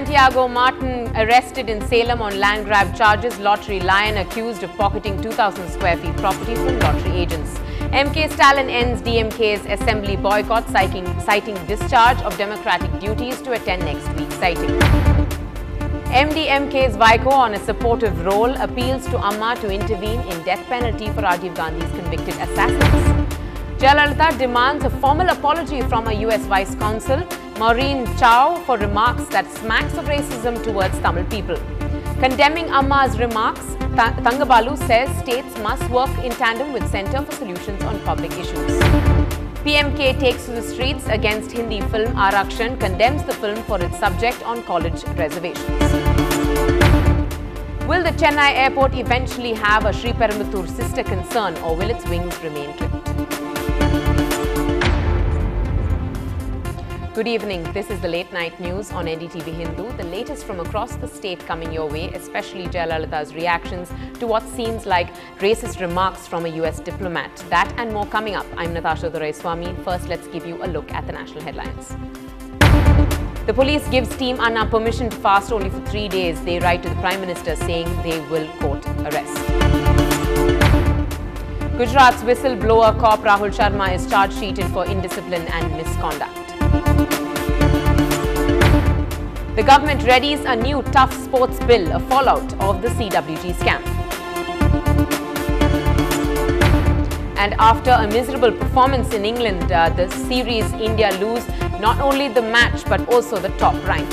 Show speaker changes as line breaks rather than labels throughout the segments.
Santiago Martin arrested in Salem on land grab charges. Lottery lion accused of pocketing 2,000 square feet property from lottery agents. MK Stalin ends DMK's assembly boycott, citing discharge of democratic duties to attend next week's sighting. MDMK's Vaiko, on a supportive role, appeals to Amma to intervene in death penalty for Rajiv Gandhi's convicted assassins. Jayalalitha demands a formal apology from a US Vice Consul, Maureen Chow, for remarks that smacks of racism towards Tamil people. Condemning Amma's remarks, Thangabalu says states must work in tandem with Centre for Solutions on Public Issues. PMK takes to the streets against Hindi film Arakshan, condemns the film for its subject on college reservations. Will the Chennai airport eventually have a Sri Perumbudur sister concern, or will its wings remain clipped? Good evening. This is the late night news on NDTV Hindu. The latest from across the state coming your way, especially Jayalalitha's reactions to what seems like racist remarks from a US diplomat. That and more coming up. I'm Natasha Doraiswamy. First, let's give you a look at the national headlines. The police gives Team Anna permission to fast only for 3 days. They write to the Prime Minister saying they will court arrest. Gujarat's whistleblower cop Rahul Sharma is charge sheeted for indiscipline and misconduct. The government readies a new tough sports bill, a fallout of the CWG scam. And after a miserable performance in England, the series India lose not only the match but also the top rank.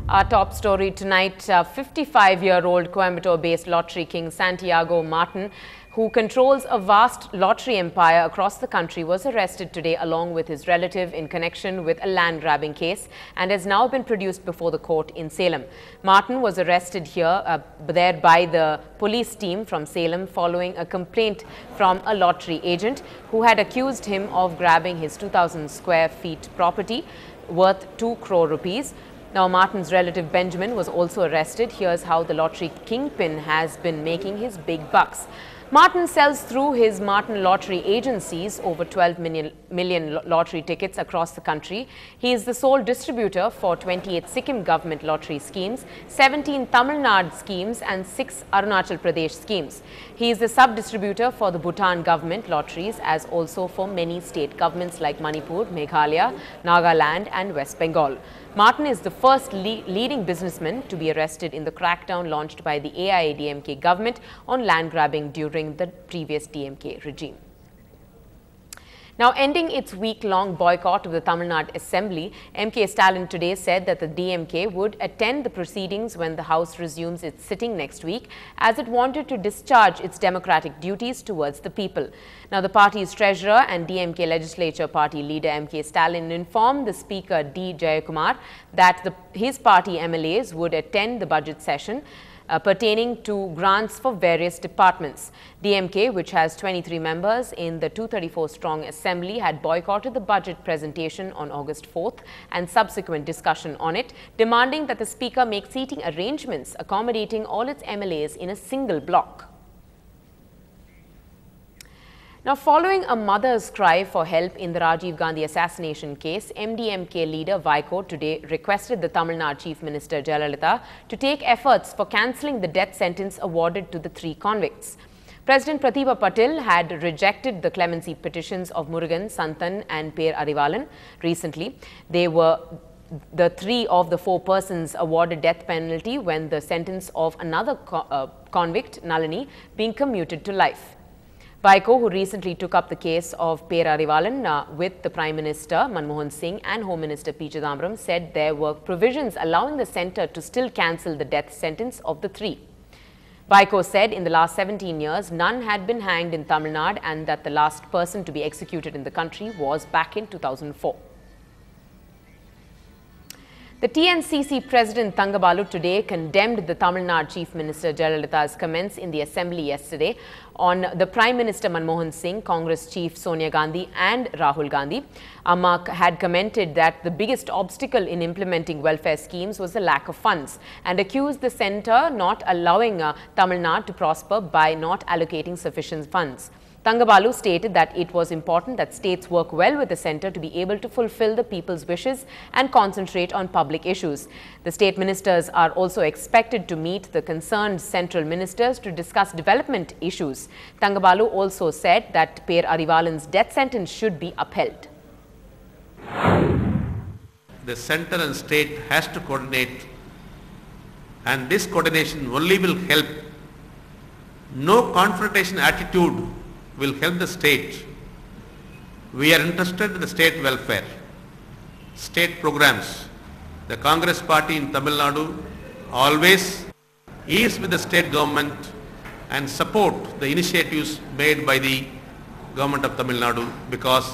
Our top story tonight, 55-year-old Coimbatore-based lottery king Santiago Martin, who controls a vast lottery empire across the country, was arrested today along with his relative in connection with a land-grabbing case and has now been produced before the court in Salem. Martin was arrested there by the police team from Salem following a complaint from a lottery agent who had accused him of grabbing his 2,000 square feet property worth 2 crore rupees. Now, Martin's relative Benjamin was also arrested. Here's how the lottery kingpin has been making his big bucks. Martin sells through his Martin Lottery agencies over 12 million lottery tickets across the country. He is the sole distributor for 28 Sikkim government lottery schemes, 17 Tamil Nadu schemes and 6 Arunachal Pradesh schemes. He is the sub-distributor for the Bhutan government lotteries, as also for many state governments like Manipur, Meghalaya, Nagaland and West Bengal. Martin is the first leading businessman to be arrested in the crackdown launched by the AIADMK government on land grabbing during the previous DMK regime. Now, ending its week-long boycott of the Tamil Nadu Assembly, MK Stalin today said that the DMK would attend the proceedings when the House resumes its sitting next week, as it wanted to discharge its democratic duties towards the people. Now, the party's treasurer and DMK legislature party leader MK Stalin informed the Speaker D. Jayakumar that his party MLAs would attend the budget session pertaining to grants for various departments. DMK, which has 23 members in the 234-strong assembly, had boycotted the budget presentation on August 4th and subsequent discussion on it, demanding that the Speaker make seating arrangements accommodating all its MLAs in a single block. Now, following a mother's cry for help in the Rajiv Gandhi assassination case, MDMK leader Vaiko today requested the Tamil Nadu Chief Minister Jayalalitha to take efforts for cancelling the death sentence awarded to the 3 convicts. President Pratibha Patil had rejected the clemency petitions of Murugan, Santan and Per Arivalan recently. They were the 3 of the 4 persons awarded death penalty when the sentence of another convict, Nalini, being commuted to life. Vaiko, who recently took up the case of Per Arivalan with the Prime Minister Manmohan Singh and Home Minister P. Chidambaram, said there were provisions allowing the centre to still cancel the death sentence of the 3. Vaiko said in the last 17 years, none had been hanged in Tamil Nadu and that the last person to be executed in the country was back in 2004. The TNCC President Thangabalu today condemned the Tamil Nadu Chief Minister Jayalalitha's comments in the Assembly yesterday on the Prime Minister Manmohan Singh, Congress Chief Sonia Gandhi and Rahul Gandhi. Amma had commented that the biggest obstacle in implementing welfare schemes was the lack of funds and accused the centre not allowing Tamil Nadu to prosper by not allocating sufficient funds. Thangabalu stated that it was important that states work well with the centre to be able to fulfill the people's wishes and concentrate on public issues. The state ministers are also expected to meet the concerned central ministers to discuss development issues. Thangabalu also said that Per Arivalan's death sentence should be upheld.
The centre and state has to coordinate, and this coordination only will help. No confrontation attitude will help the state. We are interested in the state welfare, state programs. The Congress party in Tamil Nadu always is with the state government and support the initiatives made by the government of Tamil Nadu, because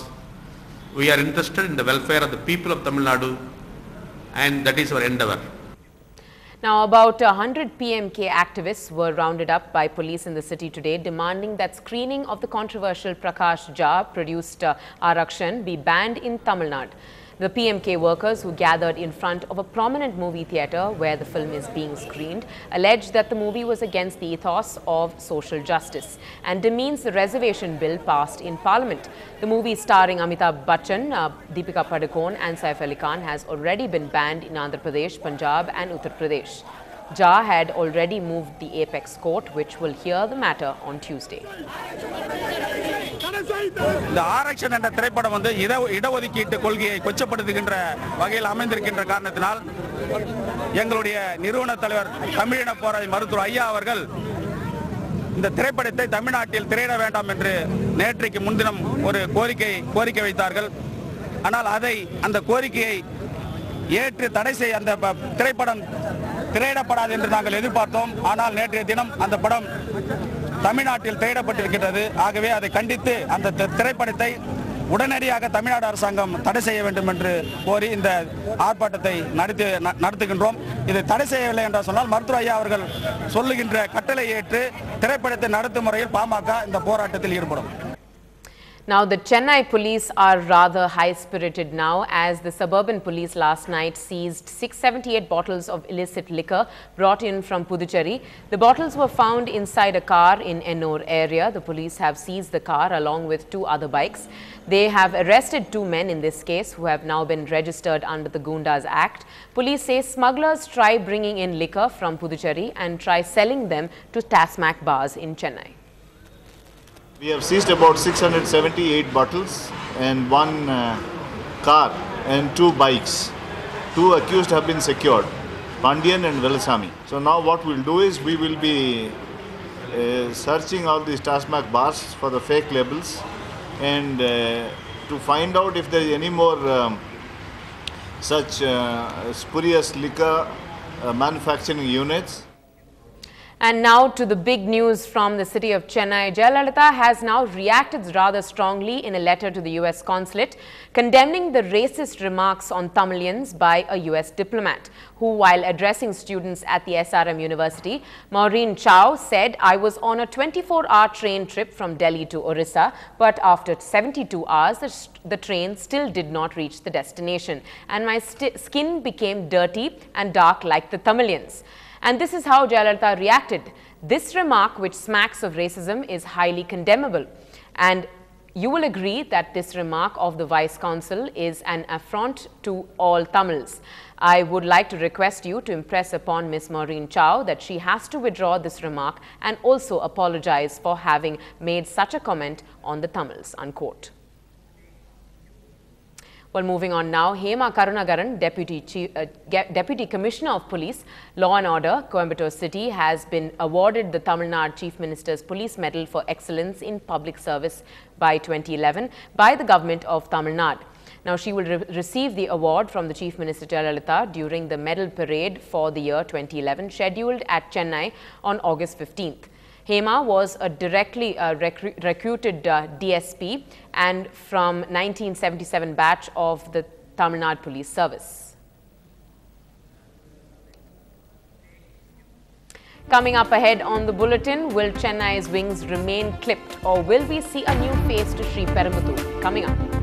we are interested in the welfare of the people of Tamil Nadu, and that is our endeavour.
Now, about 100 PMK activists were rounded up by police in the city today, demanding that screening of the controversial Prakash Jha produced Arakshan be banned in Tamil Nadu. The PMK workers, who gathered in front of a prominent movie theatre where the film is being screened, alleged that the movie was against the ethos of social justice and demeans the reservation bill passed in Parliament. The movie starring Amitabh Bachchan, Deepika Padukone and Saif Ali Khan has already been banned in Andhra Pradesh, Punjab and Uttar Pradesh. Jha had already moved the apex court, which will hear the matter on Tuesday.
இந்த ஆரக்ஷன் என்ற திரைப்படம் வந்து இடஒதுக்கீட்டு கொள்கையை கொச்சப்படுத்துகின்ற வகையில் அமைந்திருக்கின்ற காரணத்தினால் எங்களுடைய நிறுவன தலைவர் தமிழின போராளி மருத்துவர் ஐயா அவர்கள் இந்த திரைப்படத்தை தமிழ்நாட்டில் திரையிட வேண்டாம் என்று நேற்றைக்கு முன்தினம் ஒரு கோரிக்கை வைத்தார்கள். ஆனால் அந்த கோரிக்கையை ஏற்று தடை செய்ய அந்த திரைப்படம் திரையிடப்படாது என்று நாங்கள் எதிர்பார்த்தோம். ஆனால் நேற்றைய தினம் அந்த படம் தமிழ்நாட்டில் திரையிடப்பட்டிருக்கிறது. ஆகவே அதை கண்டித்து அந்த திரைப்படத்தை உடனடியாக தமிழ்நாடு அரசாங்கம் தடை செய்ய வேண்டும் என்று கோரி இந்த ஆர்ப்பாட்டத்தை நடத்துகின்றோம். இதை தடை செய்யவில்லை என்று சொன்னால் மருத்துவர் ஐயா அவர்கள் சொல்லுகின்ற கட்டளை ஏற்று திரைப்படத்தை நடத்தும் முறையில் பாமக இந்த போராட்டத்தில் ஈடுபடும்.
Now, the Chennai police are rather high-spirited now, as the suburban police last night seized 678 bottles of illicit liquor brought in from Puducherry. The bottles were found inside a car in Ennore area. The police have seized the car along with 2 other bikes. They have arrested 2 men in this case who have now been registered under the Gundas Act. Police say smugglers try bringing in liquor from Puducherry and try selling them to Tasmac bars in Chennai.
We have seized about 678 bottles and 1 car and 2 bikes. 2 accused have been secured, Pandian and Velasamy. So now what we'll do is we will be searching all these Tasmac bars for the fake labels and to find out if there is any more such spurious liquor manufacturing units.
And now to the big news from the city of Chennai. Jayalalitha has now reacted rather strongly in a letter to the US consulate, condemning the racist remarks on Tamilians by a US diplomat, who, while addressing students at the SRM University, Maureen Chow said, "I was on a 24-hour train trip from Delhi to Orissa, but after 72 hours, the train still did not reach the destination, and my skin became dirty and dark like the Tamilians." And this is how Jayalalitha reacted. This remark, which smacks of racism, is highly condemnable. And you will agree that this remark of the Vice Consul is an affront to all Tamils. I would like to request you to impress upon Ms. Maureen Chow that she has to withdraw this remark and also apologize for having made such a comment on the Tamils, unquote. Well, moving on now, Hema Karunagaran, Deputy Commissioner of Police, Law and Order, Coimbatore City, has been awarded the Tamil Nadu Chief Minister's Police Medal for Excellence in Public Service by 2011 by the Government of Tamil Nadu. Now, she will receive the award from the Chief Minister Jayalalitha during the medal parade for the year 2011, scheduled at Chennai on August 15th. Hema was a directly recruited DSP and from 1977 batch of the Tamil Nadu Police Service. Coming up ahead on the bulletin, will Chennai's wings remain clipped or will we see a new face to Sri Perambuttur? Coming up.